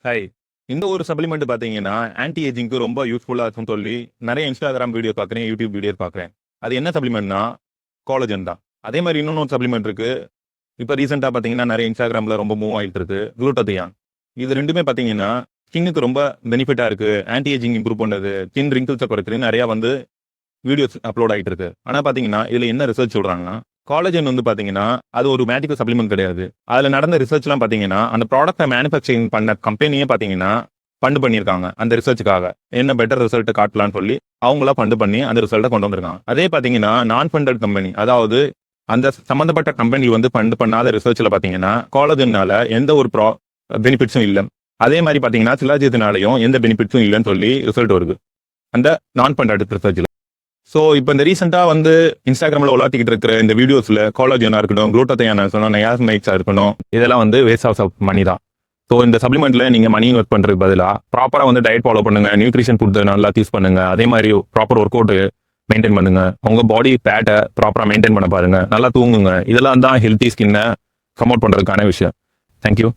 Hi. இந்த ஒரு supplement பார்த்தீங்கன்னா, ஆன்டி ஏஜிங்க்கு ரொம்ப யூஸ்ஃபுல்லா இருக்கும்னு சொல்லி, நெறைய Instagram வீடியோ பார்க்குறேன், YouTube வீடியோ பார்க்குறேன். அது என்ன சப்ளிமெண்ட்னா, கோலஜன் தான். அதே மாரி இன்னொன்னு ஒரு சப்ளிமெண்ட் இருக்கு. இப்ப ரீசென்ட்டா பார்த்தீங்கன்னா, நெறைய Instagramல ரொம்ப மூவ் ஆயிட்டு இருக்கு. குளுட்டதியான். இது 2மே பார்த்தீங்கன்னா, ஸ்கின்னுக்கு ரொம்ப பெனிஃபிட்டா இருக்கு. ஆன்டி ஏஜிங் இம்ப்ரூவ் பண்ணுது. ஸ்கின் ரிங்கிள்ஸ குறைக்குது. நெறைய வந்து வீடியோஸ் அப்லோட் ஆயிட்டு இருக்கு. ஆனா பார்த்தீங்கன்னா, இதுல என்ன ரிசர்ச் சொல்றாங்கன்னா, கோலஜன் வந்து பார்த்தீங்கன்னா, அது ஒரு மேஜிக்கல் சப்ளிமெண்ட் கிடையாது. அதுல நடந்த ரிசர்ச்லாம் பார்த்தீங்கன்னா, அந்த ப்ராடக்ட்ட மேனுஃபேக்சரிங் பண்ண கம்பெனியே பார்த்தீங்கன்னா, ஃபண்ட் பண்ணியிருக்காங்க. அந்த ரிசர்ச்சுக்காக. என்ன பெட்டர் ரிசல்ட் காட்டலாம்னு சொல்லி, அவங்களா ஃபண்ட் பண்ணி அந்த ரிசல்ட்ட கொண்டு வந்திருக்காங்க. அதே பார்த்தீங்கன்னா, நான் ஃபண்டட் கம்பெனி அதாவது அந்த சம்பந்தப்பட்ட கம்பெனி வந்து ஃபண்ட் பண்ணாத ரிசர்ச்ல பார்த்தீங்கன்னா, கோலஜன்னால எந்த ஒரு பெனிஃபிட்ஸும் இல்ல. அதே மாரி பார்த்தீங்கன்னா, சிலாஜித்னாலயும் எந்த பெனிஃபிட்ஸும் இல்லன்னு சொல்லி ரிசல்ட் வருது. அந்த நான் ஃபண்டட் ரிசர்ச்ல. ஸோ, இப்ப இந்த ரீசென்ட்டா வந்து Instagramல உலாத்திக்கிட்டு இருக்கிற இந்த வீடியோஸ்ல கோலாஜனா இருக்கட்டும், குளூட்டதையானா இருக்கட்டும், நயாசினைட்ஸா இருக்கட்டும், இதெல்லாம் வந்து வேஸ்ட் ஆஃப் மணி தான். ஸோ, இந்த சப்ளிமெண்ட்ல நீங்க மணி இன்வெஸ்ட் பண்றதுக்கு பதிலா, ப்ராப்பரா வந்து டயட் ஃபாலோ பண்ணுங்க. நியூட்ரிஷன் ஃபுட் நல்லா சூஸ் பண்ணுங்க. அதே மாரி ப்ராப்பர் ஒர்க் அவுட் மெயின்டைன் பண்ணுங்க. உங்க பாடி ஃபேட்ட ப்ராப்பரா மெயின்டைன் பண்ண பாருங்க. நல்லா தூங்குங்க. இதெல்லாம் தான் ஹெல்த்தி ஸ்கின்ன ப்ரமோட் பண்றதுக்கான விஷயம். Thank you.